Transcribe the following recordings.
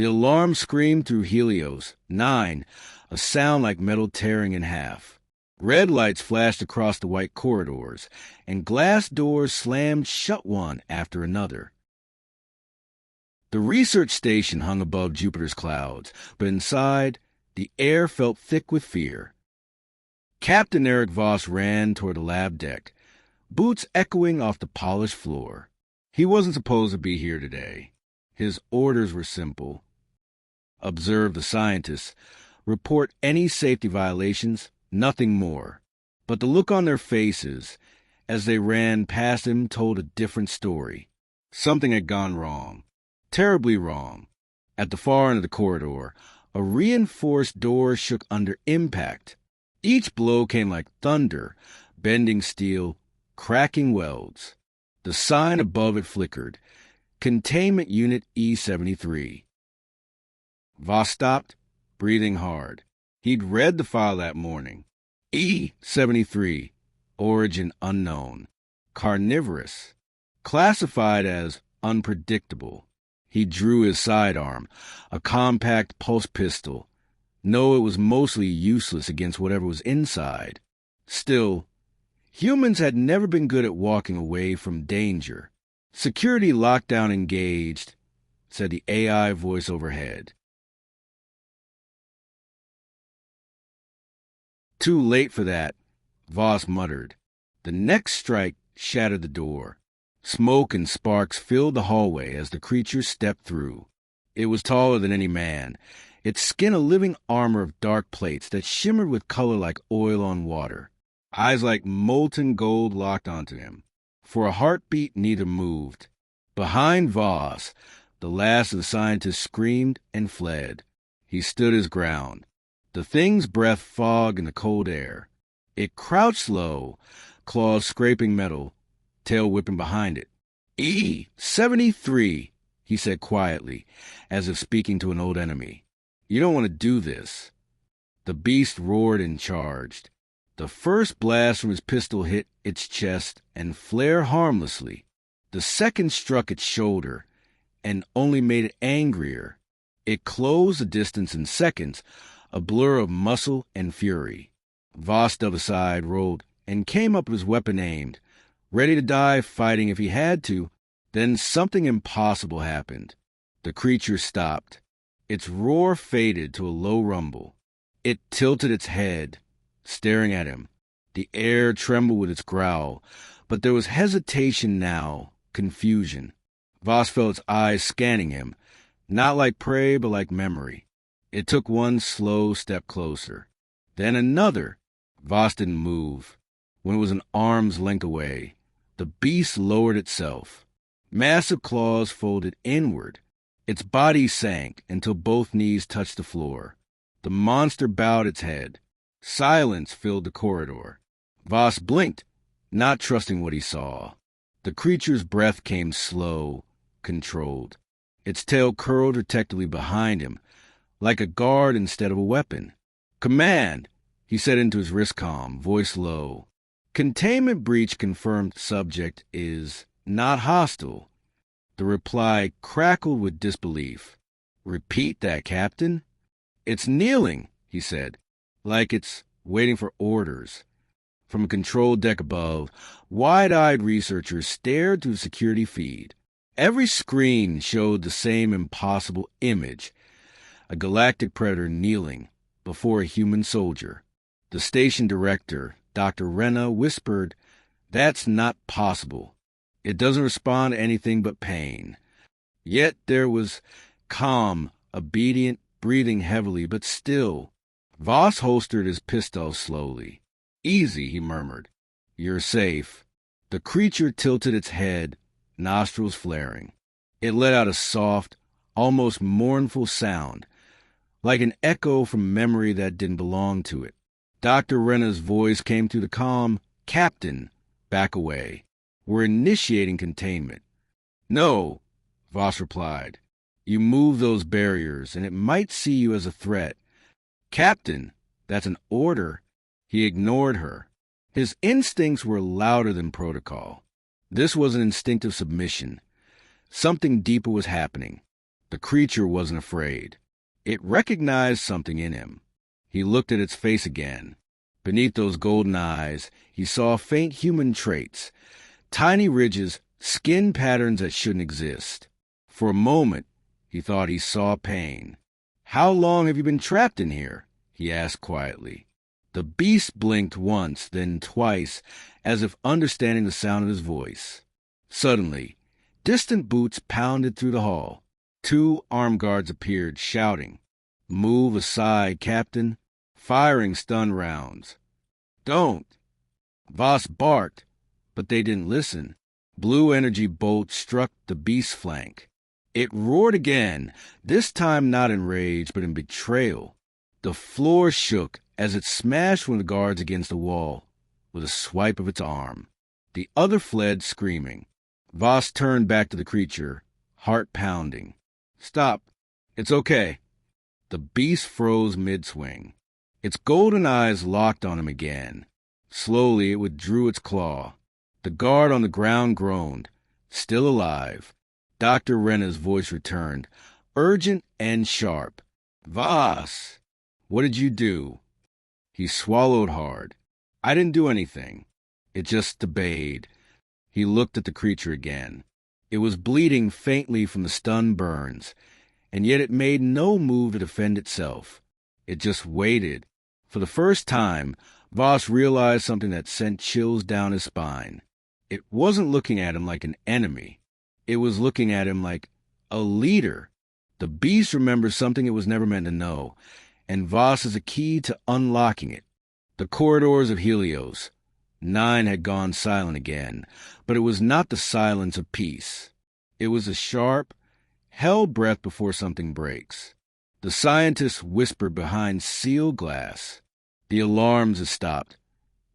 The alarm screamed through Helios. 9, a sound like metal tearing in half. Red lights flashed across the white corridors, and glass doors slammed shut one after another. The research station hung above Jupiter's clouds, but inside, the air felt thick with fear. Captain Eric Voss ran toward the lab deck, boots echoing off the polished floor. He wasn't supposed to be here today. His orders were simple. Observe the scientists, report any safety violations, nothing more. But the look on their faces as they ran past him told a different story. Something had gone wrong. Terribly wrong. At the far end of the corridor, a reinforced door shook under impact. Each blow came like thunder, bending steel, cracking welds. The sign above it flickered. Containment Unit E-73. Voss stopped, breathing hard. He'd read the file that morning. E-73, origin unknown. Carnivorous. Classified as unpredictable. He drew his sidearm, a compact pulse pistol. No, it was mostly useless against whatever was inside. Still, humans had never been good at walking away from danger. Security lockdown engaged, said the AI voice overhead. Too late for that, Voss muttered. The next strike shattered the door. Smoke and sparks filled the hallway as the creature stepped through. It was taller than any man, its skin a living armor of dark plates that shimmered with color like oil on water. Eyes like molten gold locked onto him. For a heartbeat, neither moved. Behind Voss, the last of the scientists screamed and fled. He stood his ground. The thing's breath fogged in the cold air. It crouched low, claws scraping metal, tail whipping behind it. E-73, he said quietly, as if speaking to an old enemy. You don't want to do this. The beast roared and charged. The first blast from his pistol hit its chest and flared harmlessly. The second struck its shoulder and only made it angrier. It closed the distance in seconds, a blur of muscle and fury. Voss dove aside, rolled, and came up with his weapon aimed, ready to die fighting if he had to. Then something impossible happened. The creature stopped. Its roar faded to a low rumble. It tilted its head, staring at him. The air trembled with its growl, but there was hesitation now, confusion. Voss felt its eyes scanning him, not like prey, but like memory. It took one slow step closer. Then another. Voss didn't move. When it was an arm's length away, the beast lowered itself. Massive claws folded inward. Its body sank until both knees touched the floor. The monster bowed its head. Silence filled the corridor. Voss blinked, not trusting what he saw. The creature's breath came slow, controlled. Its tail curled protectively behind him, like a guard instead of a weapon. "Command," he said into his wristcom, voice low. "Containment breach confirmed. Subject is not hostile." The reply crackled with disbelief. "Repeat that, Captain." "It's kneeling," he said, like it's waiting for orders. From a control deck above, wide-eyed researchers stared through the security feed. Every screen showed the same impossible image, a galactic predator kneeling before a human soldier. The station director, Dr. Renna, whispered, "That's not possible. It doesn't respond to anything but pain." Yet there was calm, obedient, breathing heavily, but still. Voss holstered his pistol slowly. "Easy," he murmured. "You're safe." The creature tilted its head, nostrils flaring. It let out a soft, almost mournful sound, like an echo from memory that didn't belong to it. Dr. Renna's voice came through the comm. "Captain, back away. We're initiating containment." "No," Voss replied. "You move those barriers, and it might see you as a threat." "Captain, that's an order." He ignored her. His instincts were louder than protocol. This was an instinctive submission. Something deeper was happening. The creature wasn't afraid. It recognized something in him. He looked at its face again. Beneath those golden eyes, he saw faint human traits, tiny ridges, skin patterns that shouldn't exist. For a moment, he thought he saw pain. "How long have you been trapped in here?" he asked quietly. The beast blinked once, then twice, as if understanding the sound of his voice. Suddenly, distant boots pounded through the hall. 2 armed guards appeared, shouting, "Move aside, Captain," firing stun rounds. "Don't!" Voss barked, but they didn't listen. Blue energy bolts struck the beast's flank. It roared again, this time not in rage, but in betrayal. The floor shook as it smashed one of the guards against the wall with a swipe of its arm. The other fled, screaming. Voss turned back to the creature, heart pounding. "Stop. It's okay." The beast froze mid-swing. Its golden eyes locked on him again. Slowly, it withdrew its claw. The guard on the ground groaned. Still alive. Dr. Renna's voice returned, urgent and sharp. "Voss, what did you do?" He swallowed hard. "I didn't do anything. It just obeyed." He looked at the creature again. It was bleeding faintly from the stun burns, and yet it made no move to defend itself. It just waited. For the first time, Voss realized something that sent chills down his spine. It wasn't looking at him like an enemy. It was looking at him like a leader. The beast remembered something it was never meant to know, and Voss is a key to unlocking it. The corridors of Helios. 9 had gone silent again, but it was not the silence of peace. It was a sharp, held breath before something breaks. The scientists whispered behind sealed glass. The alarms had stopped,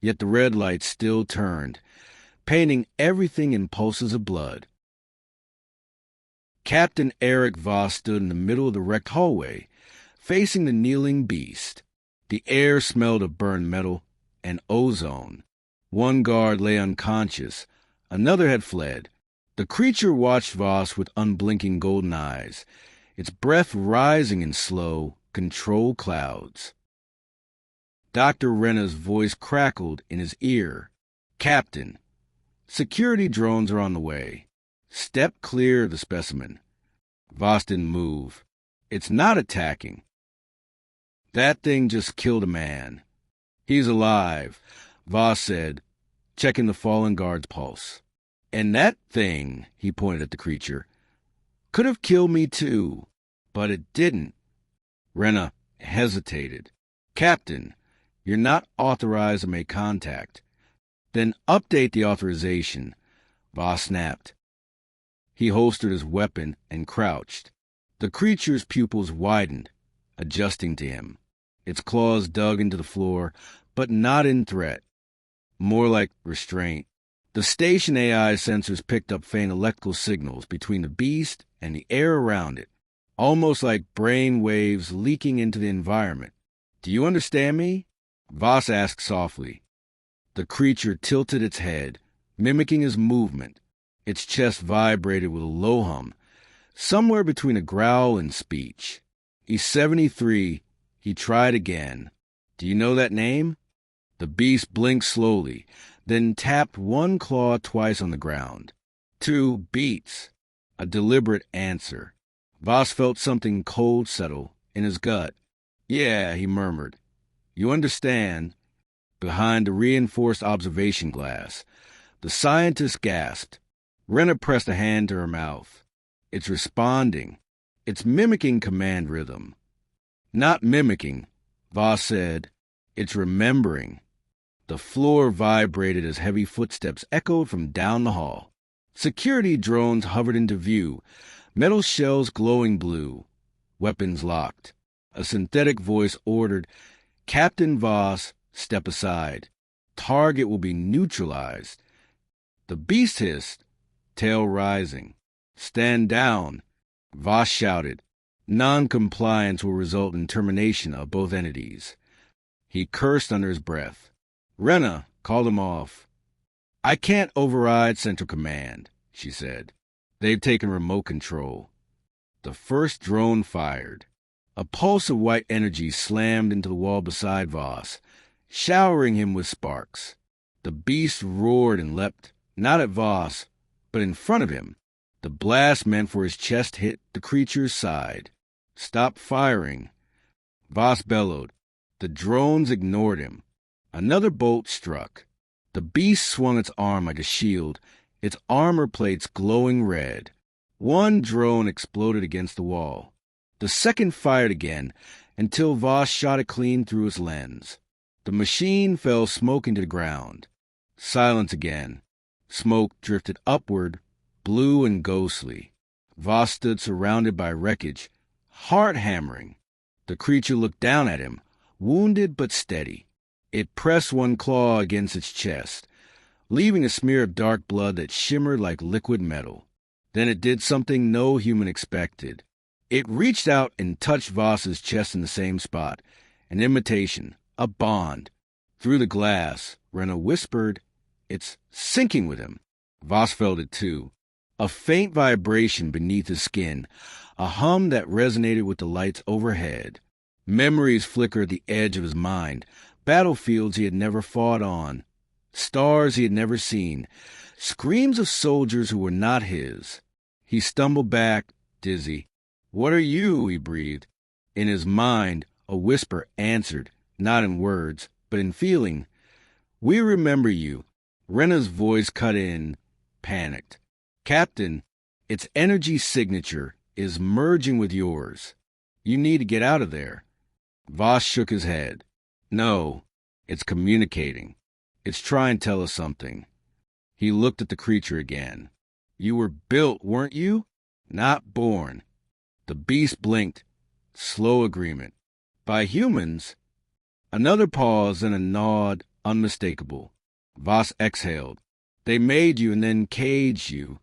yet the red light still turned, painting everything in pulses of blood. Captain Eric Voss stood in the middle of the wrecked hallway, facing the kneeling beast. The air smelled of burned metal and ozone. 1 guard lay unconscious. Another had fled. The creature watched Voss with unblinking golden eyes, its breath rising in slow, controlled clouds. Dr. Renna's voice crackled in his ear. "Captain, security drones are on the way. Step clear of the specimen." Voss didn't move. "It's not attacking. That thing just killed a man." "He's alive," Voss said, checking the fallen guard's pulse. "And that thing," he pointed at the creature, "could have killed me too, but it didn't." Renna hesitated. "Captain, you're not authorized to make contact." "Then update the authorization," Voss snapped. He holstered his weapon and crouched. The creature's pupils widened, adjusting to him. Its claws dug into the floor, but not in threat. More like restraint. The station AI sensors picked up faint electrical signals between the beast and the air around it, almost like brain waves leaking into the environment. "Do you understand me?" Voss asked softly. The creature tilted its head, mimicking his movement. Its chest vibrated with a low hum, somewhere between a growl and speech. "E73, he tried again. Do you know that name?" The beast blinked slowly, then tapped 1 claw twice on the ground. 2 beats. A deliberate answer. Voss felt something cold settle in his gut. "Yeah," he murmured. "You understand." Behind the reinforced observation glass, the scientist gasped. Renna pressed a hand to her mouth. "It's responding. It's mimicking command rhythm." "Not mimicking," Voss said. "It's remembering." The floor vibrated as heavy footsteps echoed from down the hall. Security drones hovered into view, metal shells glowing blue, weapons locked. A synthetic voice ordered, "Captain Voss, step aside. Target will be neutralized." The beast hissed, tail rising. "Stand down," Voss shouted. Non-compliance will result in termination of both entities. He cursed under his breath. Renna called him off. "I can't override Central Command," she said. "They've taken remote control." The first drone fired. A pulse of white energy slammed into the wall beside Voss, showering him with sparks. The beast roared and leapt, not at Voss, but in front of him. The blast meant for his chest hit the creature's side. Stop firing. Voss bellowed. The drones ignored him. Another bolt struck. The beast swung its arm like a shield, its armor plates glowing red. One drone exploded against the wall. The second fired again, until Voss shot it clean through its lens. The machine fell smoking to the ground. Silence again. Smoke drifted upward, blue and ghostly. Voss stood surrounded by wreckage, heart hammering. The creature looked down at him, wounded but steady. It pressed one claw against its chest, leaving a smear of dark blood that shimmered like liquid metal. Then it did something no human expected. It reached out and touched Voss's chest in the same spot. An invitation, a bond. Through the glass, Rena whispered, "It's sinking with him." Voss felt it too. A faint vibration beneath his skin, a hum that resonated with the lights overhead. Memories flickered at the edge of his mind, battlefields he had never fought on, stars he had never seen, screams of soldiers who were not his. He stumbled back, dizzy. "What are you?" he breathed. In his mind, a whisper answered, not in words, but in feeling. "We remember you." Rena's voice cut in, panicked. "Captain, its energy signature is merging with yours. You need to get out of there." Voss shook his head. "No, it's communicating. It's trying to tell us something." He looked at the creature again. "You were built, weren't you? Not born." The beast blinked. Slow agreement. "By humans?" Another pause and a nod, unmistakable. Voss exhaled. "They made you and then caged you."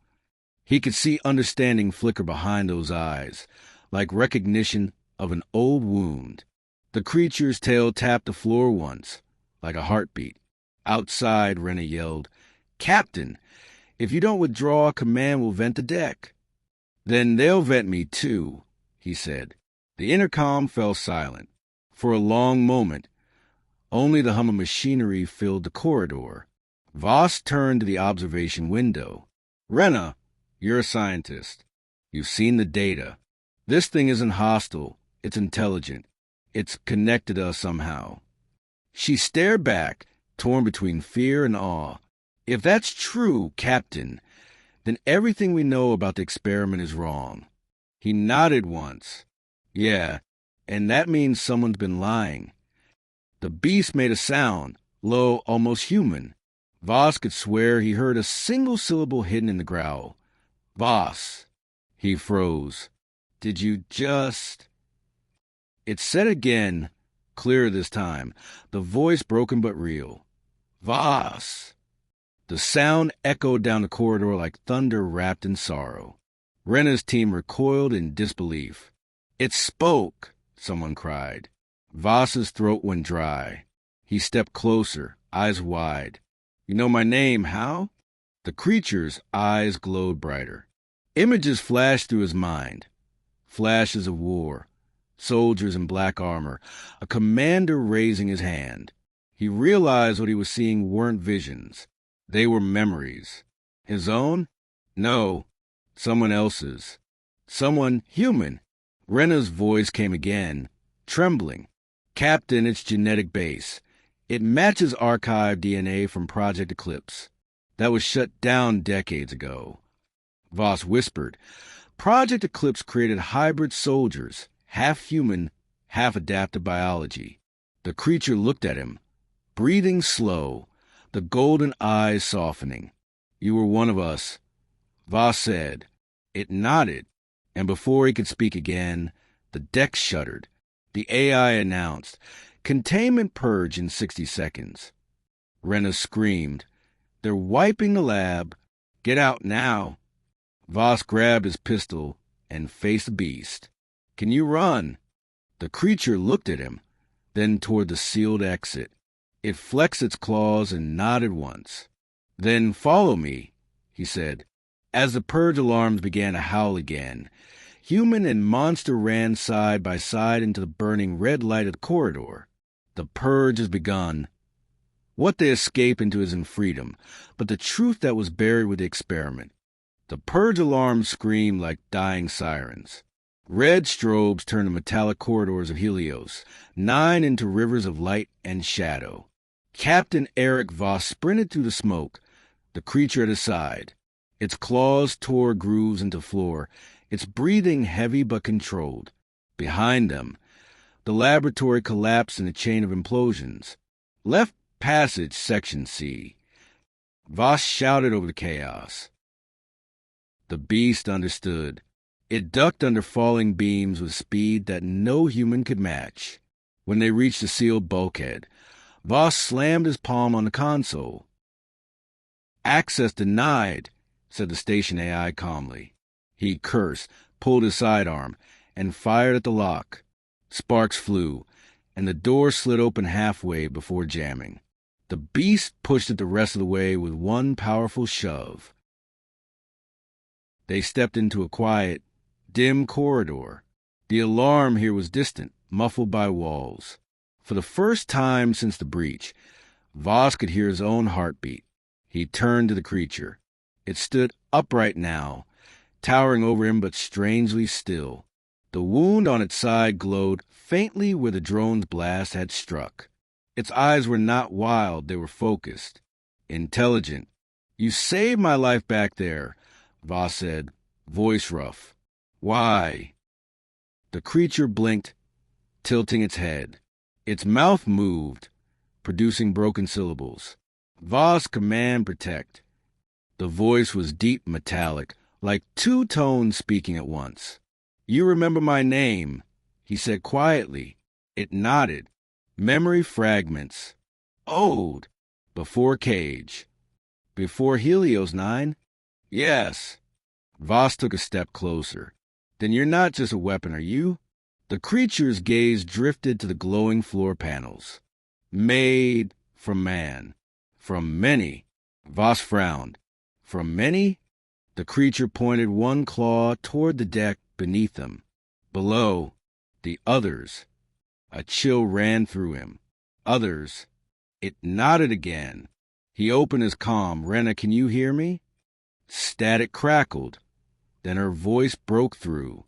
He could see understanding flicker behind those eyes, like recognition of an old wound. The creature's tail tapped the floor once, like a heartbeat. Outside, Rena yelled, "Captain, if you don't withdraw, a command will vent the deck." "Then they'll vent me too," he said. The intercom fell silent. For a long moment, only the hum of machinery filled the corridor. Voss turned to the observation window. "Rena, you're a scientist. You've seen the data. This thing isn't hostile. It's intelligent. It's connected to us somehow." She stared back, torn between fear and awe. "If that's true, Captain, then everything we know about the experiment is wrong." He nodded once. "Yeah, and that means someone's been lying." The beast made a sound, low, almost human. Voss could swear he heard a single syllable hidden in the growl. "Voss." He froze. "Did you just—" It said again, clearer this time, the voice broken but real. "Voss." The sound echoed down the corridor like thunder wrapped in sorrow. Rena's team recoiled in disbelief. "It spoke," someone cried. Voss's throat went dry. He stepped closer, eyes wide. "You know my name, how?" The creature's eyes glowed brighter. Images flashed through his mind. Flashes of war, soldiers in black armor, a commander raising his hand. He realized what he was seeing weren't visions. They were memories. His own? No, someone else's. Someone human. Rena's voice came again, trembling. "Captain, it's genetic base. It matches archived DNA from Project Eclipse. That was shut down decades ago." Voss whispered. "Project Eclipse created hybrid soldiers, half human, half adaptive biology." The creature looked at him, breathing slow, the golden eyes softening. "You were one of us," Voss said. It nodded, and before he could speak again, the deck shuddered. The AI announced, "Containment purge in 60 seconds." Rena screamed, "They're wiping the lab. Get out now." Voss grabbed his pistol and faced the beast. "Can you run?" The creature looked at him, then toward the sealed exit. It flexed its claws and nodded once. "Then follow me," he said. As the purge alarms began to howl again, Human and monster ran side by side into the burning red-lighted corridor. The purge has begun. What they escape into isn't freedom, but the truth that was buried with the experiment. The purge alarms scream like dying sirens. Red strobes turn the metallic corridors of Helios, 9 into rivers of light and shadow. Captain Eric Voss sprinted through the smoke, the creature at his side. Its claws tore grooves into floor, its breathing heavy but controlled. Behind them, the laboratory collapsed in a chain of implosions. Left passage, Section C. Voss shouted over the chaos. The beast understood. It ducked under falling beams with speed that no human could match. When they reached the sealed bulkhead, Voss slammed his palm on the console. "Access denied," said the station AI calmly. He cursed, pulled his sidearm, and fired at the lock. Sparks flew, and the door slid open halfway before jamming. The beast pushed it the rest of the way with one powerful shove. They stepped into a quiet, dim corridor. The alarm here was distant, muffled by walls. For the first time since the breach, Voss could hear his own heartbeat. He turned to the creature. It stood upright now, towering over him but strangely still. The wound on its side glowed faintly where the drone's blast had struck. Its eyes were not wild, they were focused, intelligent. "You saved my life back there," Voss said, voice rough. "Why?" The creature blinked, tilting its head. Its mouth moved, producing broken syllables. Voss, command, protect. The voice was deep metallic, like 2 tones speaking at once. "You remember my name," he said quietly. It nodded. Memory fragments. "Ode. Before Cage. Before Helios 9? "Yes." Voss took a step closer. "Then you're not just a weapon, are you?" The creature's gaze drifted to the glowing floor panels. "Made from man. From many." Voss frowned. "From many?" The creature pointed one claw toward the deck beneath them. Below, the others. A chill ran through him. Others. It nodded again. He opened his comm. "Rena, can you hear me?" Static crackled. Then her voice broke through.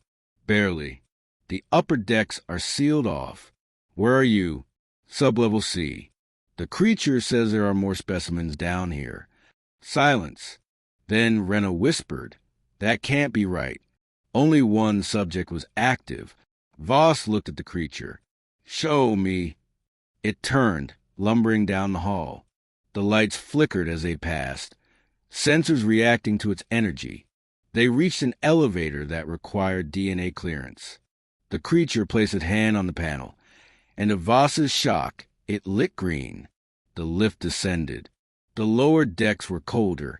"Barely. The upper decks are sealed off. Where are you?" "Sublevel C. The creature says there are more specimens down here." Silence. Then Rena whispered, "That can't be right." Only one subject was active. Voss looked at the creature. "Show me." It turned, lumbering down the hall. The lights flickered as they passed, sensors reacting to its energy. They reached an elevator that required DNA clearance. The creature placed its hand on the panel, and to Voss's shock, it lit green. The lift descended. The lower decks were colder,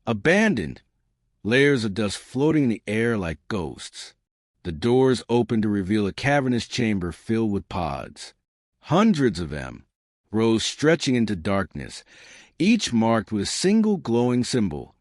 abandoned, layers of dust floating in the air like ghosts. The doors opened to reveal a cavernous chamber filled with pods. Hundreds of them, rows stretching into darkness, each marked with a single glowing symbol.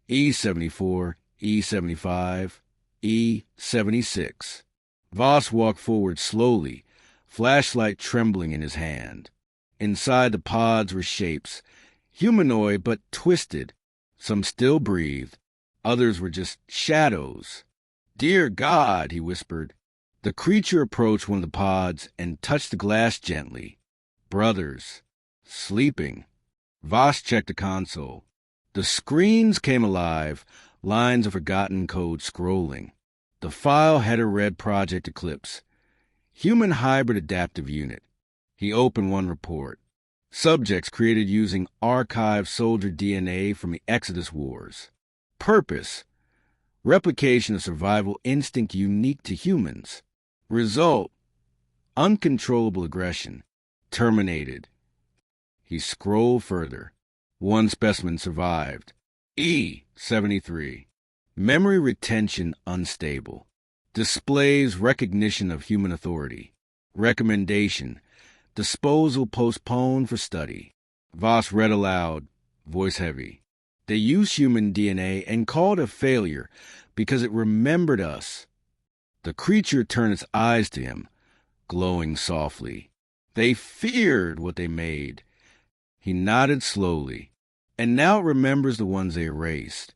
E74, E75, E76. Voss walked forward slowly, flashlight trembling in his hand. Inside the pods were shapes, humanoid but twisted. Some still breathed, others were just shadows. "Dear God," he whispered. The creature approached one of the pods and touched the glass gently. Brothers. Sleeping. Voss checked the console. The screens came alive, lines of forgotten code scrolling. The file header read Project Eclipse. Human Hybrid Adaptive Unit. He opened one report. Subjects created using archived soldier DNA from the Exodus Wars. Purpose: replication of survival instinct unique to humans. Result: uncontrollable aggression. Terminated. He scrolled further. One specimen survived. E73. Memory retention unstable. Displays recognition of human authority. Recommendation: disposal postponed for study. Voss read aloud, voice heavy. They used human DNA and called it a failure because it remembered us. The creature turned its eyes to him, glowing softly. They feared what they made. He nodded slowly, and now it remembers the ones they erased.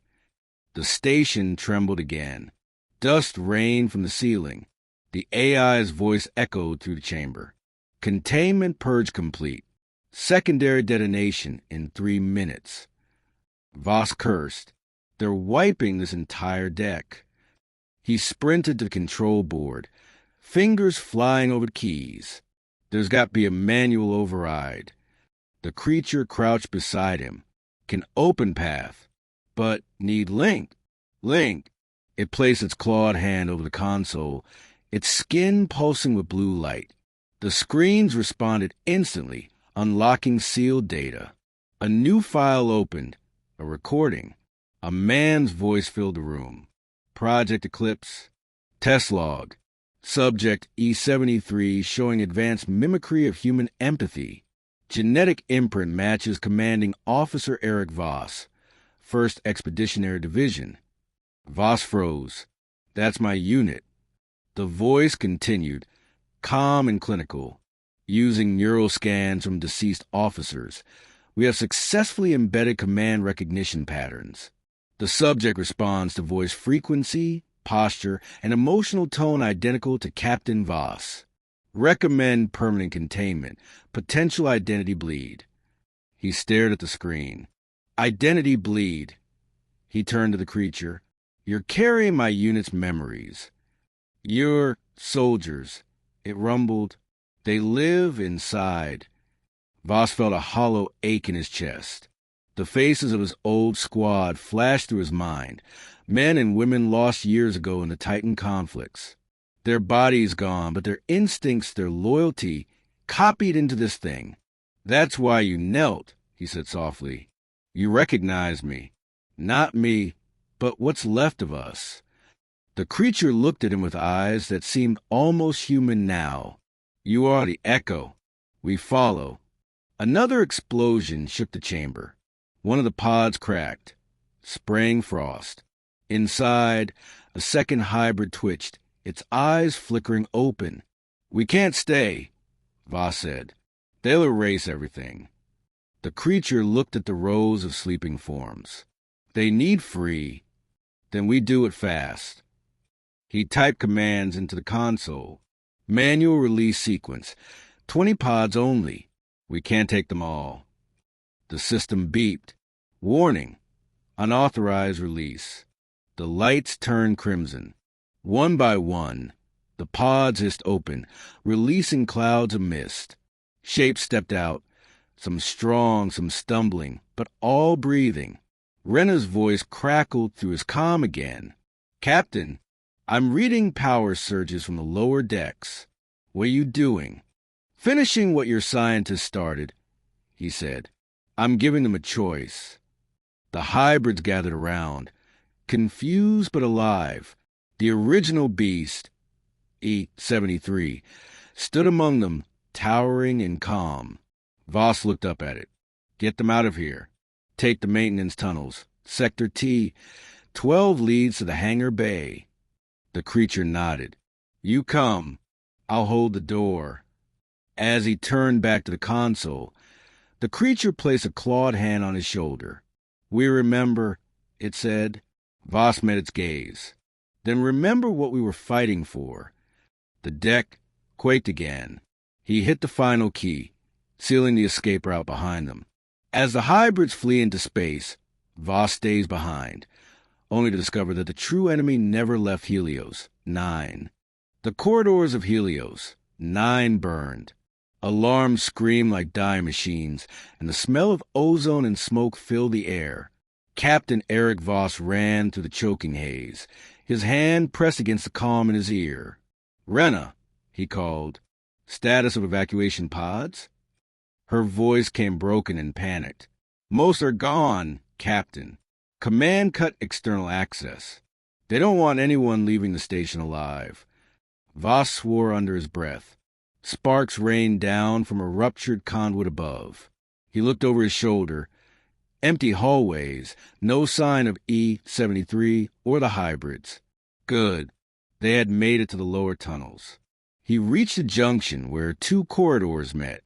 The station trembled again. Dust rained from the ceiling. The AI's voice echoed through the chamber. Containment purge complete. Secondary detonation in 3 minutes. Voss cursed. They're wiping this entire deck. He sprinted to the control board, fingers flying over the keys. There's got to be a manual override. The creature crouched beside him. Can open path, but need link. Link. It placed its clawed hand over the console, its skin pulsing with blue light. The screens responded instantly, unlocking sealed data. A new file opened, a recording. A man's voice filled the room. Project Eclipse. Test log. Subject E73 showing advanced mimicry of human empathy. Genetic imprint matches Commanding Officer Eric Voss, 1st Expeditionary Division. Voss froze. That's my unit. The voice continued, calm and clinical, using neural scans from deceased officers. We have successfully embedded command recognition patterns. The subject responds to voice frequency, posture, and emotional tone identical to Captain Voss. Recommend permanent containment. Potential identity bleed. He stared at the screen. Identity bleed. He turned to the creature. You're carrying my unit's memories. You're soldiers. It rumbled. They live inside. Voss felt a hollow ache in his chest. The faces of his old squad flashed through his mind. Men and women lost years ago in the Titan conflicts. Their bodies gone, but their instincts, their loyalty, copied into this thing. That's why you knelt, he said softly. You recognized me. Not me, but what's left of us. The creature looked at him with eyes that seemed almost human now. You are the echo. We follow. Another explosion shook the chamber. One of the pods cracked, spraying frost. Inside, a second hybrid twitched, its eyes flickering open. We can't stay, Voss said. They'll erase everything. The creature looked at the rows of sleeping forms. They need free. Then we do it fast. He typed commands into the console. Manual release sequence. 20 pods only. We can't take them all. The system beeped. Warning. Unauthorized release. The lights turned crimson. One by one, the pods hissed open, releasing clouds of mist. Shapes stepped out, some strong, some stumbling, but all breathing. Rena's voice crackled through his comm again. Captain, I'm reading power surges from the lower decks. What are you doing? Finishing what your scientists started, he said. I'm giving them a choice. The hybrids gathered around, confused but alive. The original beast, E73, stood among them, towering and calm. Voss looked up at it. Get them out of here. Take the maintenance tunnels. Sector T. 12 leads to the hangar bay. The creature nodded. You come. I'll hold the door. As he turned back to the console, the creature placed a clawed hand on his shoulder. We remember, it said. Voss met its gaze. Then remember what we were fighting for. The deck quaked again. He hit the final key, sealing the escape route behind them. As the hybrids flee into space, Voss stays behind, only to discover that the true enemy never left Helios, 9. The corridors of Helios, 9 burned. Alarms screamed like dying machines, and the smell of ozone and smoke filled the air. Captain Eric Voss ran through the choking haze, his hand pressed against the comm in his ear. Rena, he called. Status of evacuation pods? Her voice came broken and panicked. Most are gone, Captain. Command cut external access. They don't want anyone leaving the station alive. Voss swore under his breath. Sparks rained down from a ruptured conduit above. He looked over his shoulder. Empty hallways, no sign of E73 or the hybrids. Good. They had made it to the lower tunnels. He reached a junction where two corridors met.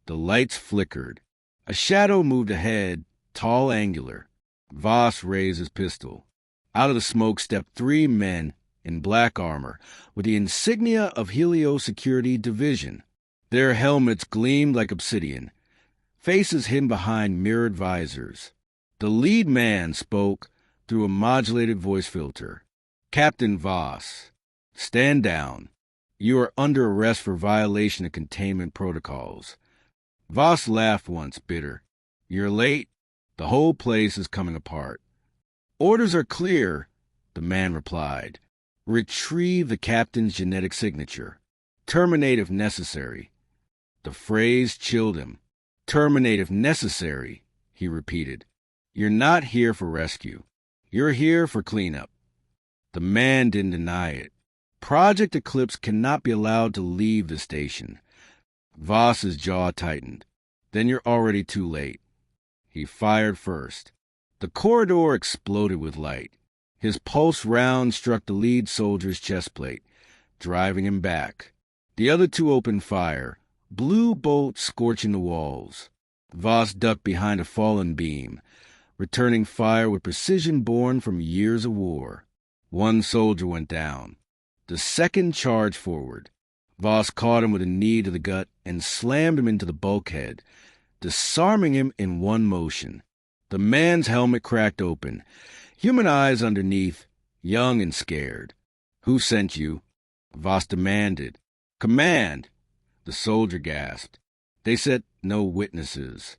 The lights flickered. A shadow moved ahead, tall, angular. Voss raised his pistol. Out of the smoke stepped three men in black armor with the insignia of Helio Security Division. Their helmets gleamed like obsidian, faces hidden behind mirrored visors. The lead man spoke through a modulated voice filter. Captain Voss, stand down. You are under arrest for violation of containment protocols. Voss laughed once, bitter. You're late. The whole place is coming apart. Orders are clear, the man replied. Retrieve the captain's genetic signature. Terminate if necessary. The phrase chilled him. Terminate if necessary, he repeated. You're not here for rescue. You're here for cleanup. The man didn't deny it. Project Eclipse cannot be allowed to leave the station. Voss's jaw tightened. Then you're already too late. He fired first. The corridor exploded with light. His pulse round struck the lead soldier's chest plate, driving him back. The other two opened fire, blue bolts scorching the walls. Voss ducked behind a fallen beam, returning fire with precision born from years of war. One soldier went down. The second charged forward. Voss caught him with a knee to the gut and slammed him into the bulkhead, disarming him in one motion. The man's helmet cracked open, human eyes underneath, young and scared. Who sent you? Voss demanded. Command! The soldier gasped. They said no witnesses.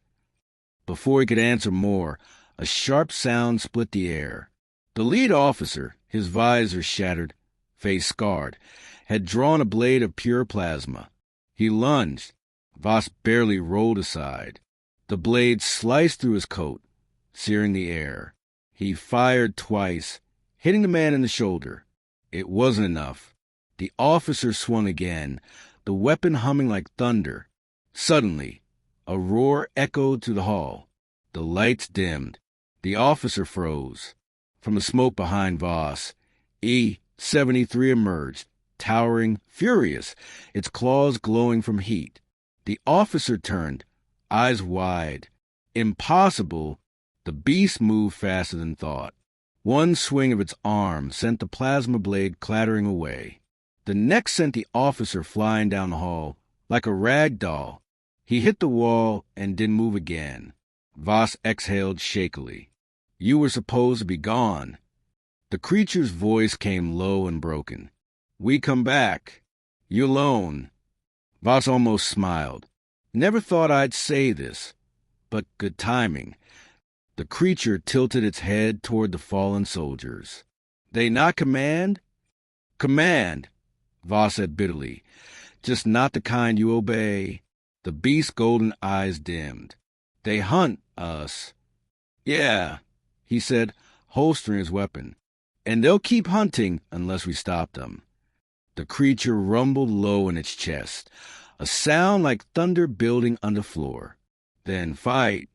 Before he could answer more, a sharp sound split the air. The lead officer, his visor shattered, face scarred, had drawn a blade of pure plasma. He lunged. Voss barely rolled aside. The blade sliced through his coat, searing the air. He fired twice, hitting the man in the shoulder. It wasn't enough. The officer swung again, the weapon humming like thunder. Suddenly, a roar echoed through the hall. The lights dimmed. The officer froze. From the smoke behind Voss, E-73 emerged, towering, furious, its claws glowing from heat. The officer turned, eyes wide. Impossible! The beast moved faster than thought. One swing of its arm sent the plasma blade clattering away. The next sent the officer flying down the hall, like a rag doll. He hit the wall and didn't move again. Voss exhaled shakily. You were supposed to be gone. The creature's voice came low and broken. We come back. You alone. Voss almost smiled. Never thought I'd say this, but good timing. The creature tilted its head toward the fallen soldiers. They not command? Command, Voss said bitterly. Just not the kind you obey. The beast's golden eyes dimmed. They hunt us. Yeah, he said, holstering his weapon. And they'll keep hunting unless we stop them. The creature rumbled low in its chest, a sound like thunder building underfloor. Then fight.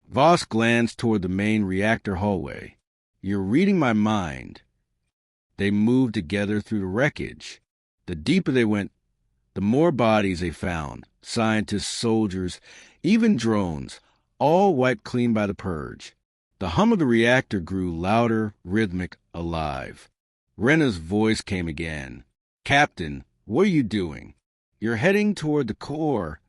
Voss glanced toward the main reactor hallway. You're reading my mind. They moved together through the wreckage. The deeper they went, the more bodies they found. Scientists, soldiers, even drones, all wiped clean by the purge. The hum of the reactor grew louder, rhythmic, alive. Rena's voice came again. Captain, what are you doing? You're heading toward the core.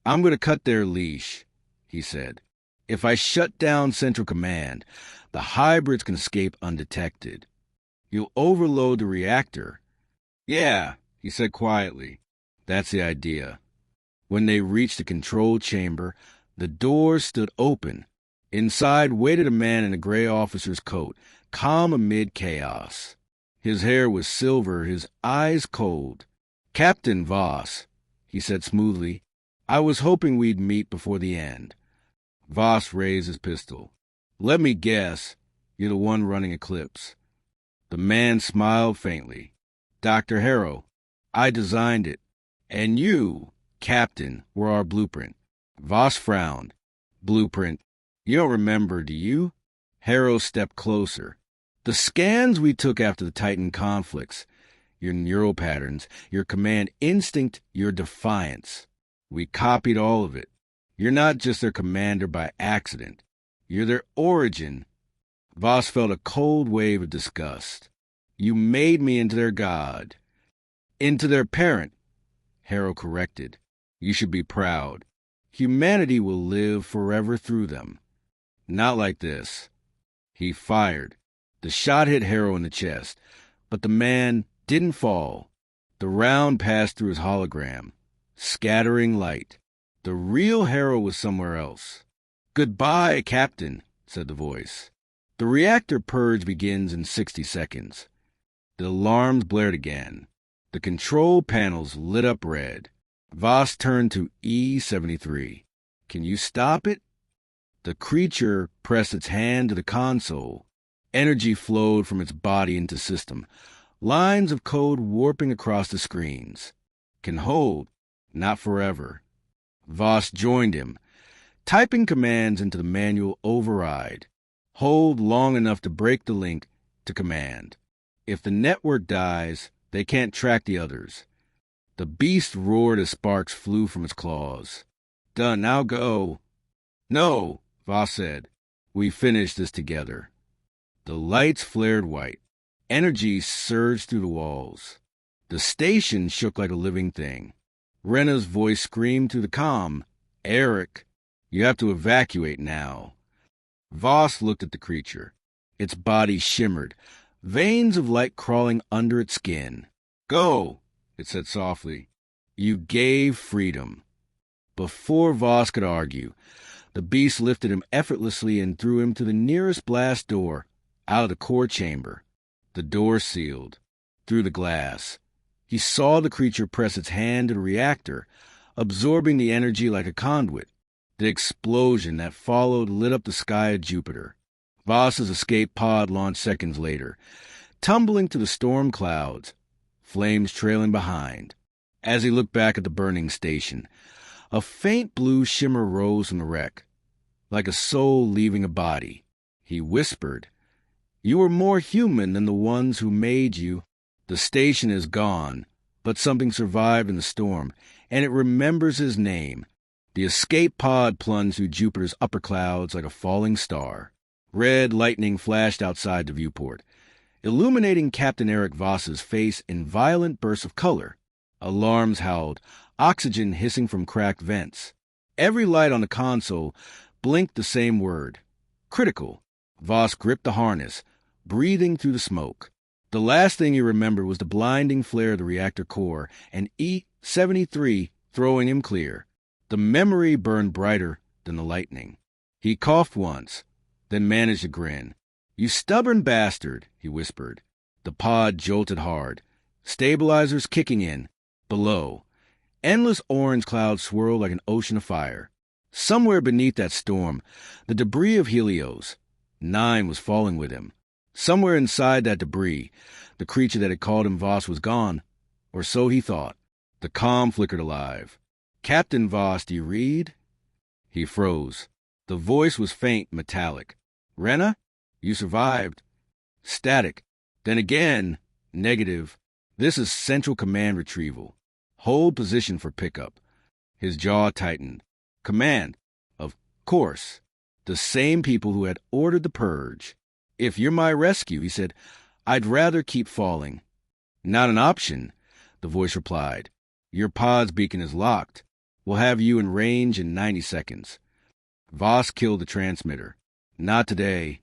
I'm going to cut their leash, he said. If I shut down Central Command, the hybrids can escape undetected. You'll overload the reactor. Yeah, he said quietly. That's the idea. When they reached the control chamber, the doors stood open. Inside waited a man in a gray officer's coat, calm amid chaos. His hair was silver, his eyes cold. Captain Voss, he said smoothly, I was hoping we'd meet before the end. Voss raised his pistol. Let me guess, you're the one running Eclipse. The man smiled faintly. Dr. Harrow, I designed it. And you, Captain, were our blueprint. Voss frowned. Blueprint. You don't remember, do you? Harrow stepped closer. The scans we took after the Titan conflicts. your neural patterns, your command instinct, your defiance. We copied all of it. You're not just their commander by accident. You're their origin. Voss felt a cold wave of disgust. You made me into their god. Into their parent. Harrow corrected. You should be proud. Humanity will live forever through them. Not like this. He fired. The shot hit Harrow in the chest, but the man didn't fall. The round passed through his hologram, scattering light. The real Harrow was somewhere else. "Goodbye, Captain," said the voice. "The reactor purge begins in 60 seconds. The alarms blared again. The control panels lit up red. Voss turned to E73. "Can you stop it?" The creature pressed its hand to the console. Energy flowed from its body into system, lines of code warping across the screens. "Can hold, not forever." Voss joined him, typing commands into the manual override. Hold long enough to break the link to command. If the network dies, they can't track the others. The beast roared as sparks flew from its claws. "Done, now go." "No," Voss said. "We finished this together." The lights flared white. Energy surged through the walls. The station shook like a living thing. Rena's voice screamed through the comm. "Eric, you have to evacuate now." Voss looked at the creature. Its body shimmered, veins of light crawling under its skin. "Go," it said softly. "You gave freedom." Before Voss could argue, the beast lifted him effortlessly and threw him to the nearest blast door, out of the core chamber. The door sealed. Through the glass, he saw the creature press its hand to the reactor, absorbing the energy like a conduit. The explosion that followed lit up the sky of Jupiter. Voss's escape pod launched seconds later, tumbling to the storm clouds, flames trailing behind. As he looked back at the burning station, a faint blue shimmer rose from the wreck, like a soul leaving a body. He whispered, "You were more human than the ones who made you. The station is gone, but something survived in the storm, and it remembers his name." The escape pod plunged through Jupiter's upper clouds like a falling star. Red lightning flashed outside the viewport, illuminating Captain Eric Voss's face in violent bursts of color. Alarms howled, oxygen hissing from cracked vents. Every light on the console blinked the same word. Critical. Voss gripped the harness, breathing through the smoke. The last thing he remembered was the blinding flare of the reactor core and E73 throwing him clear. The memory burned brighter than the lightning. He coughed once, then managed a grin. "You stubborn bastard," he whispered. The pod jolted hard, stabilizers kicking in. Below, endless orange clouds swirled like an ocean of fire. Somewhere beneath that storm, the debris of Helios. 9 was falling with him. Somewhere inside that debris, the creature that had called him Voss was gone, or so he thought. The comm flickered alive. "Captain Voss, do you read?" He froze. The voice was faint, metallic. "Rena, you survived." Static. Then again, negative. "This is Central Command retrieval. Hold position for pickup." His jaw tightened. "Command. Of course. The same people who had ordered the purge." "If you're my rescue," he said, "I'd rather keep falling." "Not an option," the voice replied. "Your pod's beacon is locked. We'll have you in range in 90 seconds. Voss killed the transmitter. "Not today."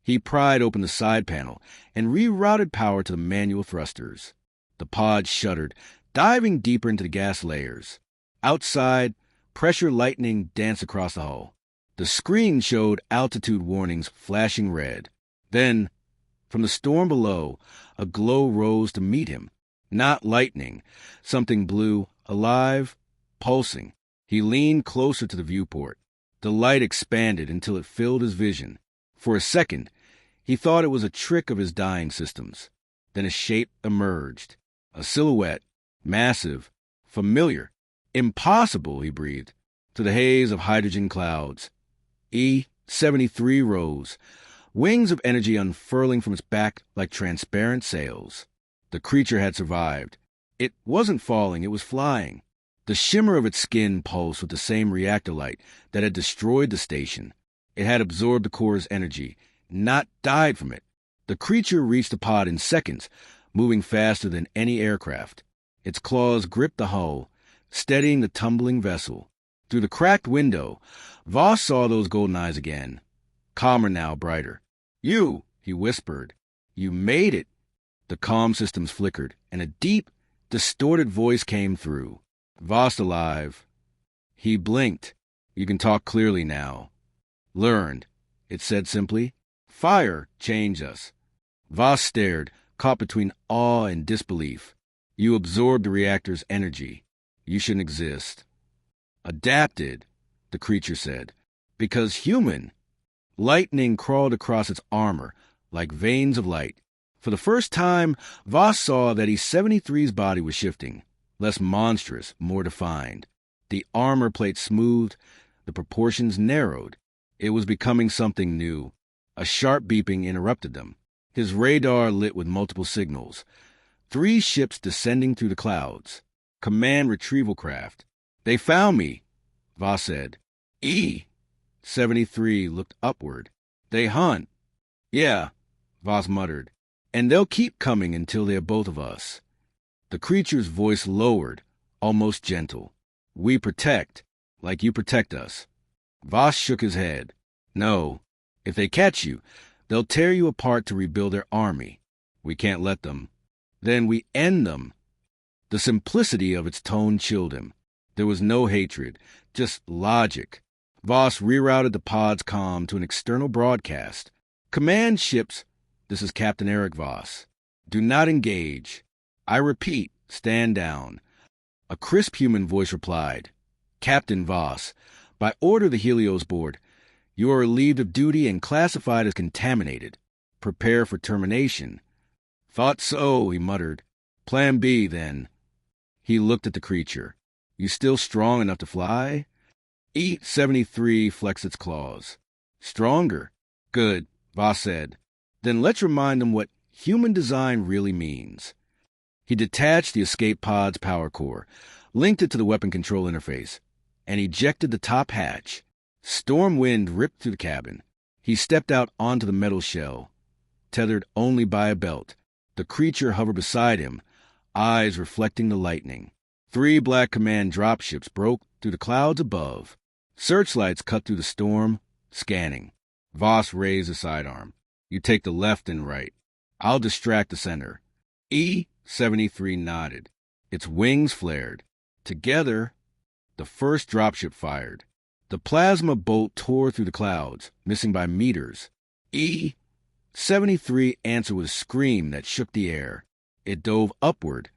He pried open the side panel and rerouted power to the manual thrusters. The pod shuddered, diving deeper into the gas layers. Outside, pressure lightning danced across the hull. The screen showed altitude warnings flashing red. Then, from the storm below, a glow rose to meet him. Not lightning, something blue, alive, pulsing. He leaned closer to the viewport. The light expanded until it filled his vision. For a second, he thought it was a trick of his dying systems. Then a shape emerged. A silhouette, massive, familiar. "Impossible," he breathed, to the haze of hydrogen clouds. E73 rose, wings of energy unfurling from its back like transparent sails. The creature had survived. It wasn't falling, it was flying. The shimmer of its skin pulsed with the same reactor light that had destroyed the station. It had absorbed the core's energy, not died from it. The creature reached the pod in seconds, moving faster than any aircraft. Its claws gripped the hull, steadying the tumbling vessel. Through the cracked window, Voss saw those golden eyes again. Calmer now, brighter. "You," he whispered. "You made it." The comm systems flickered, and a deep, distorted voice came through. "Voss alive." He blinked. "You can talk clearly now." "Learned," it said simply. "Fire changed us." Voss stared, caught between awe and disbelief. "You absorbed the reactor's energy. You shouldn't exist." "Adapted," the creature said. "Because human." Lightning crawled across its armor like veins of light. For the first time, Voss saw that E-73's body was shifting, less monstrous, more defined. The armor plate smoothed, the proportions narrowed. It was becoming something new. A sharp beeping interrupted them. His radar lit with multiple signals. 3 ships descending through the clouds. Command retrieval craft. "They found me," Voss said. E-73 looked upward. "They hunt." "Yeah," Voss muttered. "And they'll keep coming until they have both of us." The creature's voice lowered, almost gentle. "We protect, like you protect us." Voss shook his head. "No. If they catch you, they'll tear you apart to rebuild their army. We can't let them. Then we end them." The simplicity of its tone chilled him. There was no hatred, just logic. Voss rerouted the pod's comm to an external broadcast. "Command ships, this is Captain Eric Voss. Do not engage. I repeat, stand down." A crisp human voice replied. "Captain Voss, by order of the Helios Board, you are relieved of duty and classified as contaminated. Prepare for termination." "Thought so," he muttered. "Plan B, then." He looked at the creature. "You still strong enough to fly?" E-73 flexed its claws. "Stronger." "Good," Voss said. "Then let's remind them what human design really means." He detached the escape pod's power core, linked it to the weapon control interface, and ejected the top hatch. Storm wind ripped through the cabin. He stepped out onto the metal shell, tethered only by a belt. The creature hovered beside him, eyes reflecting the lightning. 3 black command dropships broke through the clouds above. Searchlights cut through the storm, scanning. Voss raised a sidearm. "You take the left and right. I'll distract the center." E-73 nodded. Its wings flared. Together, the first dropship fired. The plasma bolt tore through the clouds, missing by meters. E-73 answered with a scream that shook the air. It dove upward,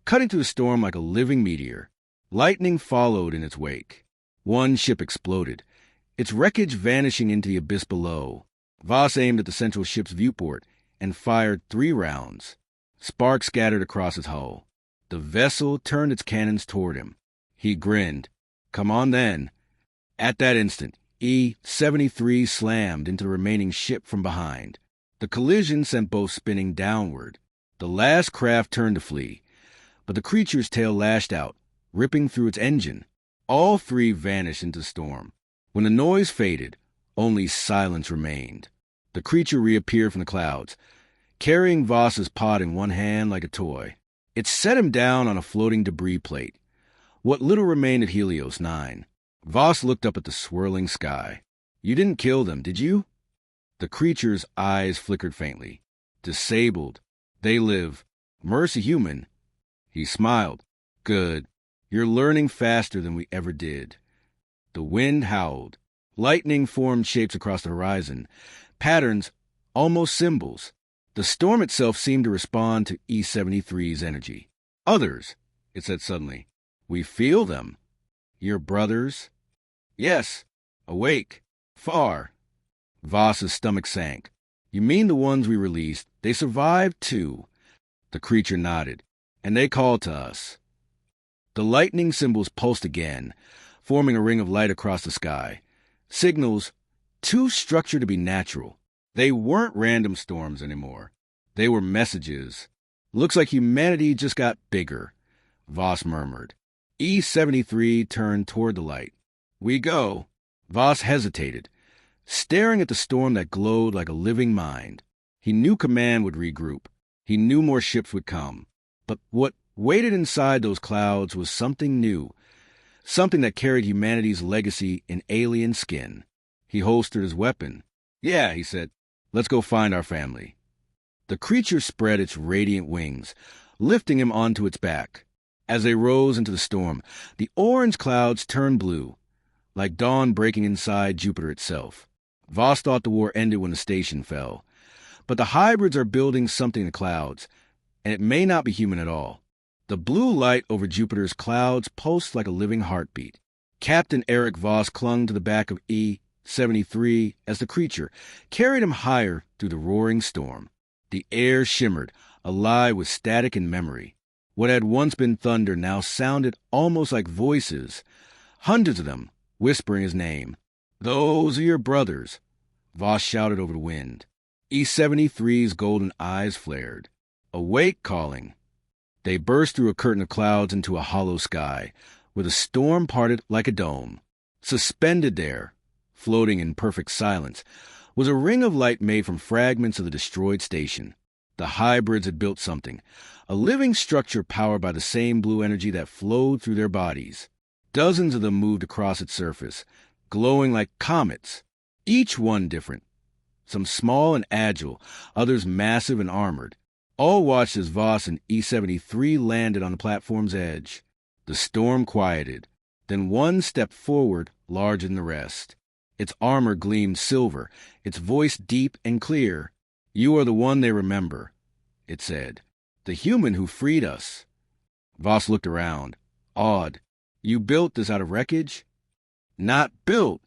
cutting through the storm like a living meteor. Lightning followed in its wake. 1 ship exploded, its wreckage vanishing into the abyss below. Voss aimed at the central ship's viewport and fired 3 rounds. Sparks scattered across its hull. The vessel turned its cannons toward him. He grinned. "Come on, then." At that instant, E-73 slammed into the remaining ship from behind. The collision sent both spinning downward. The last craft turned to flee, but the creature's tail lashed out, ripping through its engine. All 3 vanished into the storm. When the noise faded, only silence remained. The creature reappeared from the clouds, carrying Voss's pod in one hand like a toy. It set him down on a floating debris plate, what little remained at Helios 9. Voss looked up at the swirling sky. "You didn't kill them, did you?" The creature's eyes flickered faintly. "Disabled. They live. Mercy human." He smiled. "Good. You're learning faster than we ever did." The wind howled. Lightning formed shapes across the horizon, patterns, almost symbols. The storm itself seemed to respond to E-73's energy. "Others," it said suddenly. "We feel them." "Your brothers?" "Yes. Awake. Far." Voss's stomach sank. "You mean the ones we released? They survived, too." The creature nodded. "And they called to us." The lightning symbols pulsed again, forming a ring of light across the sky. Signals, too structured to be natural. They weren't random storms anymore. They were messages. Looks like humanity just got bigger, Voss murmured. E-73 turned toward the light. We go. Voss hesitated, staring at the storm that glowed like a living mind. He knew command would regroup. He knew more ships would come. But what waited inside those clouds was something new, something that carried humanity's legacy in alien skin. He holstered his weapon. Yeah, he said, let's go find our family. The creature spread its radiant wings, lifting him onto its back. As they rose into the storm, the orange clouds turned blue, like dawn breaking inside Jupiter itself. Voss thought the war ended when the station fell. But the hybrids are building something in the clouds, and it may not be human at all. The blue light over Jupiter's clouds pulsed like a living heartbeat. Captain Eric Voss clung to the back of E-73 as the creature carried him higher through the roaring storm. The air shimmered, alive with static and memory. What had once been thunder now sounded almost like voices, hundreds of them whispering his name. Those are your brothers, Voss shouted over the wind. E-73's golden eyes flared. Awake calling. They burst through a curtain of clouds into a hollow sky, where the storm parted like a dome. Suspended there, floating in perfect silence, was a ring of light made from fragments of the destroyed station. The hybrids had built something, a living structure powered by the same blue energy that flowed through their bodies. Dozens of them moved across its surface, glowing like comets, each one different. Some small and agile, others massive and armored. All watched as Voss and E-73 landed on the platform's edge. The storm quieted. Then one stepped forward, larger than the rest. Its armor gleamed silver, its voice deep and clear. You are the one they remember, it said. The human who freed us. Voss looked around, awed. You built this out of wreckage? Not built,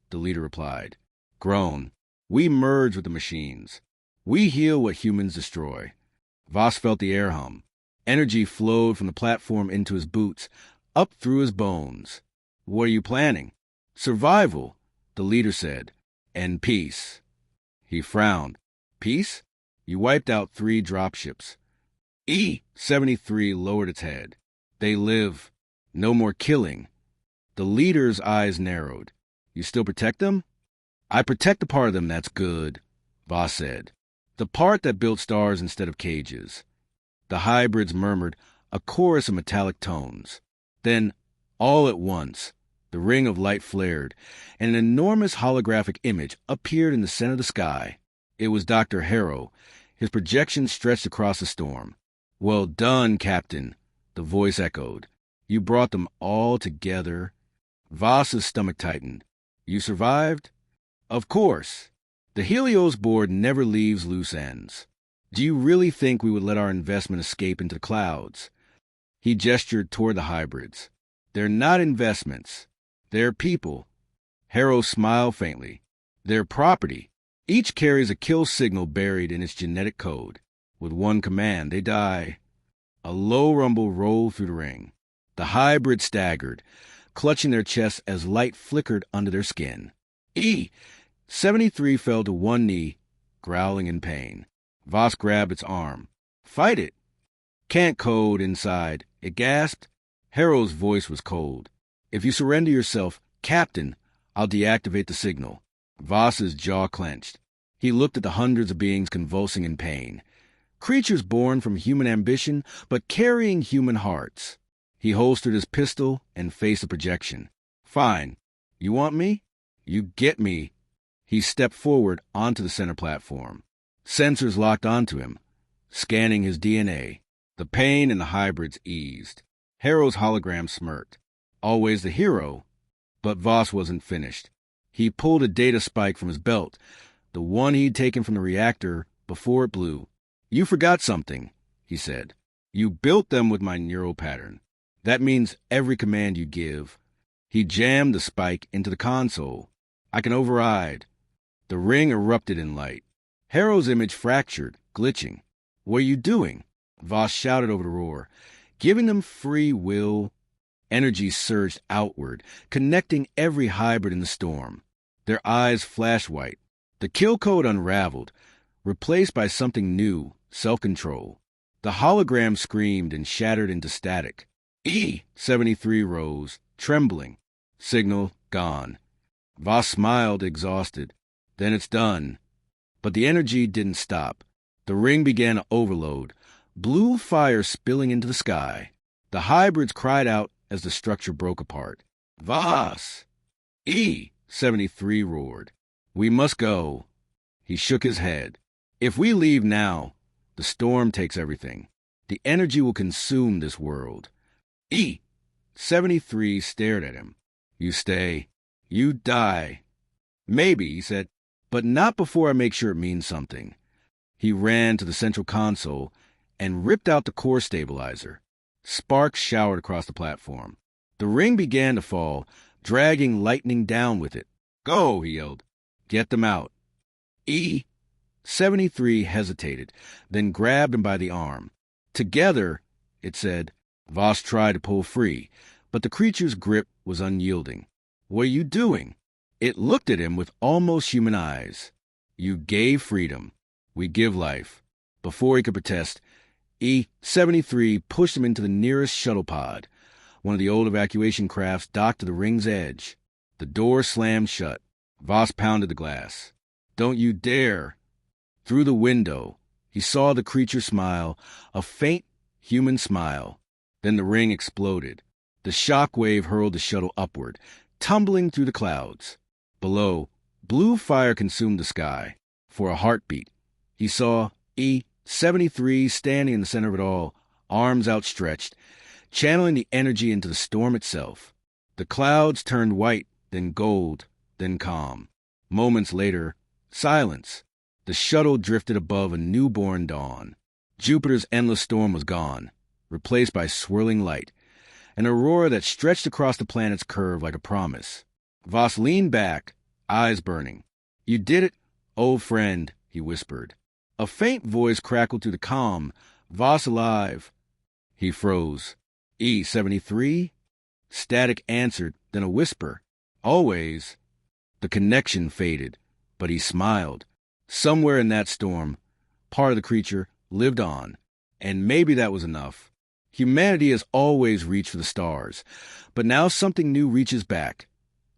the leader replied. Grown. We merge with the machines. We heal what humans destroy. Voss felt the air hum. Energy flowed from the platform into his boots, up through his bones. What are you planning? Survival, the leader said. And peace. He frowned. Peace? You wiped out 3 dropships. E-73 lowered its head. They live. No more killing. The leader's eyes narrowed. You still protect them? I protect the part of them that's good, Voss said. The part that built stars instead of cages. The hybrids murmured, a chorus of metallic tones. Then, all at once, the ring of light flared, and an enormous holographic image appeared in the center of the sky. It was Dr. Harrow. His projection stretched across the storm. Well done, Captain, the voice echoed. You brought them all together. Voss's stomach tightened. You survived? Of course. The Helios board never leaves loose ends. Do you really think we would let our investment escape into the clouds? He gestured toward the hybrids. They're not investments. They're people. Harrow smiled faintly. They're property. Each carries a kill signal buried in its genetic code. With one command, they die. A low rumble rolled through the ring. The hybrids staggered, clutching their chests as light flickered under their skin. E-73 fell to one knee, growling in pain. Voss grabbed its arm. Fight it! Can't code inside, it gasped. Harrow's voice was cold. If you surrender yourself, Captain, I'll deactivate the signal. Voss's jaw clenched. He looked at the hundreds of beings convulsing in pain. Creatures born from human ambition, but carrying human hearts. He holstered his pistol and faced the projection. Fine. You want me? You get me. He stepped forward onto the center platform. Sensors locked onto him, scanning his DNA. The pain in the hybrids eased. Harrow's hologram smirked. Always the hero. But Voss wasn't finished. He pulled a data spike from his belt, the one he'd taken from the reactor before it blew. You forgot something, he said. You built them with my neural pattern. That means every command you give. He jammed the spike into the console. I can override. The ring erupted in light. Harrow's image fractured, glitching. What are you doing? Voss shouted over the roar. Giving them free will. Energy surged outward, connecting every hybrid in the storm. Their eyes flashed white. The kill code unraveled, replaced by something new, self-control. The hologram screamed and shattered into static. E-73 rose, trembling. Signal gone. Voss smiled, exhausted. Then it's done. But the energy didn't stop. The ring began to overload, blue fire spilling into the sky. The hybrids cried out as the structure broke apart. Voss! E-73 roared. We must go. He shook his head. If we leave now, the storm takes everything. The energy will consume this world. E-73 stared at him. You stay. You die. Maybe, he said, but not before I make sure it means something. He ran to the central console and ripped out the core stabilizer. Sparks showered across the platform. The ring began to fall, dragging lightning down with it. Go, he yelled. Get them out. E-73 hesitated, then grabbed him by the arm. Together, it said. Voss tried to pull free, but the creature's grip was unyielding. What are you doing? It looked at him with almost human eyes. You gave freedom. We give life. Before he could protest, E-73 pushed him into the nearest shuttle pod. One of the old evacuation crafts docked to the ring's edge. The door slammed shut. Voss pounded the glass. Don't you dare! Through the window, he saw the creature smile, a faint human smile. Then the ring exploded. The shock wave hurled the shuttle upward, tumbling through the clouds. Below, blue fire consumed the sky. For a heartbeat, he saw E-73 standing in the center of it all, arms outstretched, channeling the energy into the storm itself. The clouds turned white, then gold, then calm. Moments later, silence. The shuttle drifted above a newborn dawn. Jupiter's endless storm was gone, replaced by swirling light, an aurora that stretched across the planet's curve like a promise. Voss leaned back, eyes burning. You did it, old friend, he whispered. A faint voice crackled through the calm. Voss alive. He froze. E-73? Static answered, then a whisper. Always. The connection faded, but he smiled. Somewhere in that storm, part of the creature lived on, and maybe that was enough. Humanity has always reached for the stars, but now something new reaches back,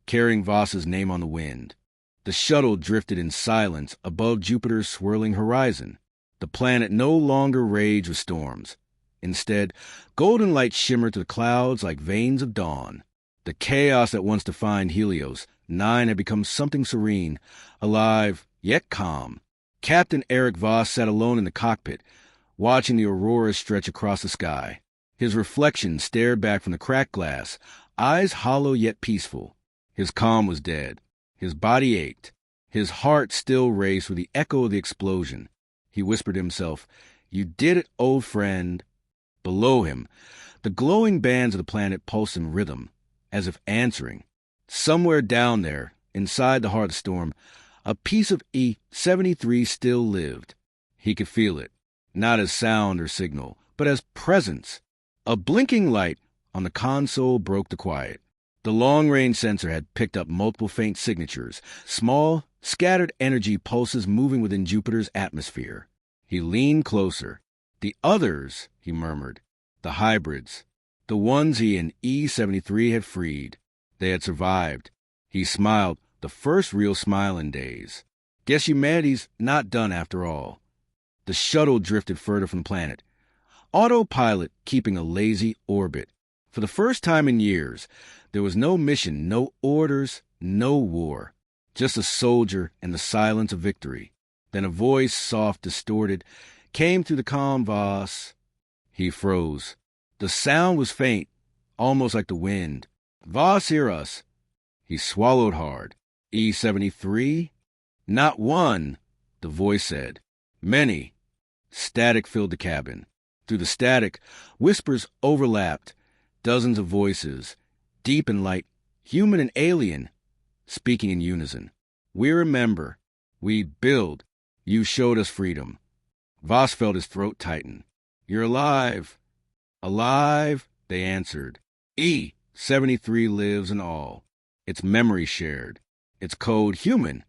carrying Voss's name on the wind. The shuttle drifted in silence above Jupiter's swirling horizon. The planet no longer raged with storms. Instead, golden light shimmered through the clouds like veins of dawn. The chaos that once defined Helios 9 had become something serene, alive, yet calm. Captain Eric Voss sat alone in the cockpit, watching the aurora stretch across the sky. His reflection stared back from the cracked glass, eyes hollow yet peaceful. His calm was dead. His body ached. His heart still raced with the echo of the explosion. He whispered to himself, You did it, old friend. Below him, the glowing bands of the planet pulsed in rhythm, as if answering. Somewhere down there, inside the heart of the storm, a piece of E-73 still lived. He could feel it, not as sound or signal, but as presence. A blinking light on the console broke the quiet. The long-range sensor had picked up multiple faint signatures, small, scattered energy pulses moving within Jupiter's atmosphere. He leaned closer. The others, he murmured, the hybrids, the ones he and E-73 had freed. They had survived. He smiled, the first real smile in days. Guess humanity's not done after all. The shuttle drifted further from the planet, autopilot keeping a lazy orbit. For the first time in years, there was no mission, no orders, no war. Just a soldier and the silence of victory. Then a voice, soft, distorted, came through the calm Voss. He froze. The sound was faint, almost like the wind. Voss, hear us. He swallowed hard. E-73? Not one, the voice said. Many. Static filled the cabin. Through the static, whispers overlapped. Dozens of voices, deep and light, human and alien, speaking in unison. We remember. We build. You showed us freedom. Voss felt his throat tighten. You're alive. Alive, they answered. E-73 lives in all. Its memory shared. Its code human.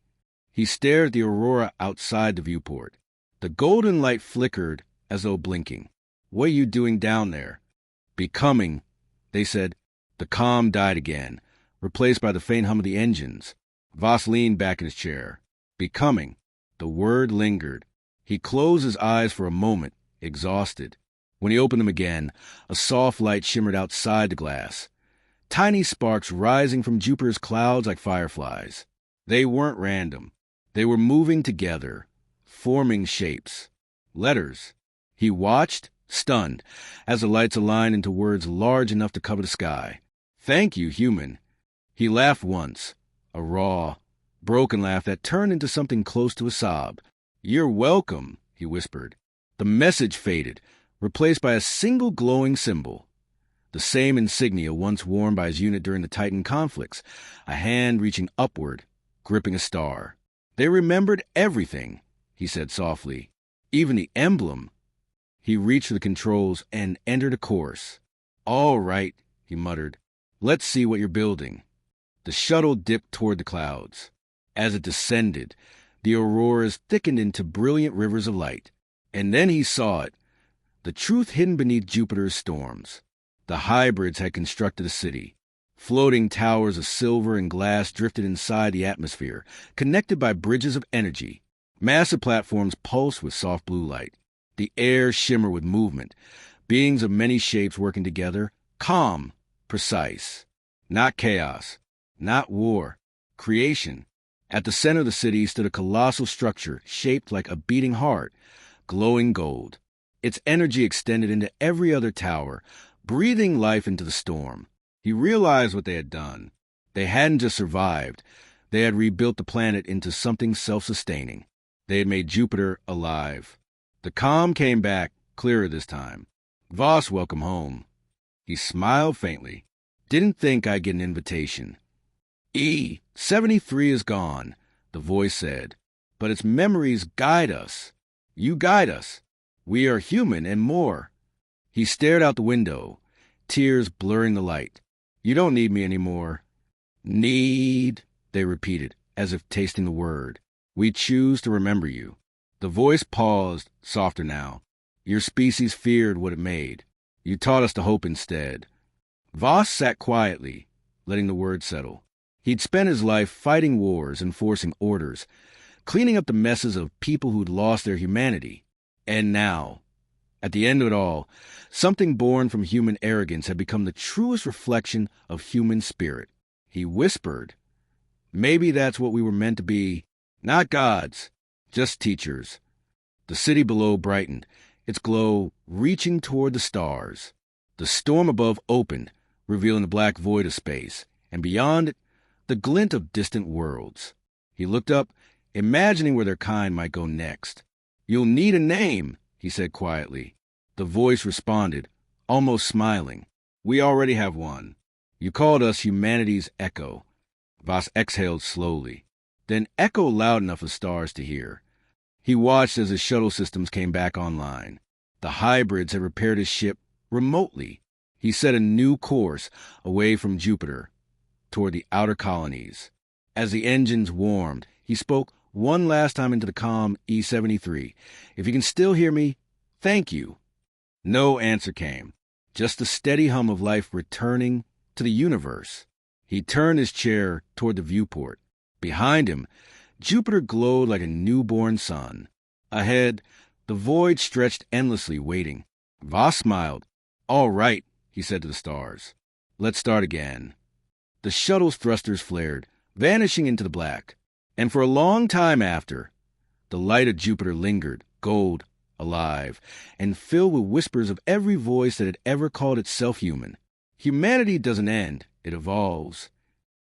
He stared at the aurora outside the viewport. The golden light flickered as though blinking. What are you doing down there? Becoming, they said. The calm died again, replaced by the faint hum of the engines. Voss leaned back in his chair. Becoming. The word lingered. He closed his eyes for a moment, exhausted. When he opened them again, a soft light shimmered outside the glass. Tiny sparks rising from Jupiter's clouds like fireflies. They weren't random. They were moving together, forming shapes. Letters. He watched, stunned, as the lights aligned into words large enough to cover the sky. Thank you, human. He laughed once, a raw, broken laugh that turned into something close to a sob. You're welcome, he whispered. The message faded, replaced by a single glowing symbol. The same insignia once worn by his unit during the Titan conflicts, a hand reaching upward, gripping a star. They remembered everything, he said softly. Even the emblem. He reached for the controls and entered a course. All right, he muttered. Let's see what you're building. The shuttle dipped toward the clouds. As it descended, the auroras thickened into brilliant rivers of light. And then he saw it, the truth hidden beneath Jupiter's storms. The hybrids had constructed a city. Floating towers of silver and glass drifted inside the atmosphere, connected by bridges of energy. Massive platforms pulsed with soft blue light. The air shimmered with movement. Beings of many shapes working together, calm, precise. Not chaos, not war, creation. At the center of the city stood a colossal structure shaped like a beating heart, glowing gold. Its energy extended into every other tower, breathing life into the storm. He realized what they had done. They hadn't just survived. They had rebuilt the planet into something self-sustaining. They had made Jupiter alive. The calm came back, clearer this time. Voss, welcome home. He smiled faintly. Didn't think I'd get an invitation. E-73 is gone, the voice said. But its memories guide us. You guide us. We are human and more. He stared out the window, tears blurring the light. You don't need me anymore. Need, they repeated, as if tasting the word. We choose to remember you. The voice paused, softer now. Your species feared what it made. You taught us to hope instead. Voss sat quietly, letting the words settle. He'd spent his life fighting wars, enforcing orders, cleaning up the messes of people who'd lost their humanity. And now, at the end of it all, something born from human arrogance had become the truest reflection of human spirit. He whispered, maybe that's what we were meant to be. Not gods, just teachers. The city below brightened, its glow reaching toward the stars. The storm above opened, revealing the black void of space, and beyond it, the glint of distant worlds. He looked up, imagining where their kind might go next. You'll need a name, he said quietly. The voice responded, almost smiling. We already have one. You called us humanity's echo. Voss exhaled slowly, then echoed loud enough for stars to hear. He watched as his shuttle systems came back online. The hybrids had repaired his ship remotely. He set a new course away from Jupiter, toward the outer colonies. As the engines warmed, he spoke one last time into the calm E-73. If you can still hear me, thank you. No answer came, just the steady hum of life returning to the universe. He turned his chair toward the viewport. Behind him, Jupiter glowed like a newborn sun. Ahead, the void stretched endlessly, waiting. Voss smiled. All right, he said to the stars. Let's start again. The shuttle's thrusters flared, vanishing into the black. And for a long time after, the light of Jupiter lingered, gold, alive, and filled with whispers of every voice that had ever called itself human. Humanity doesn't end, it evolves.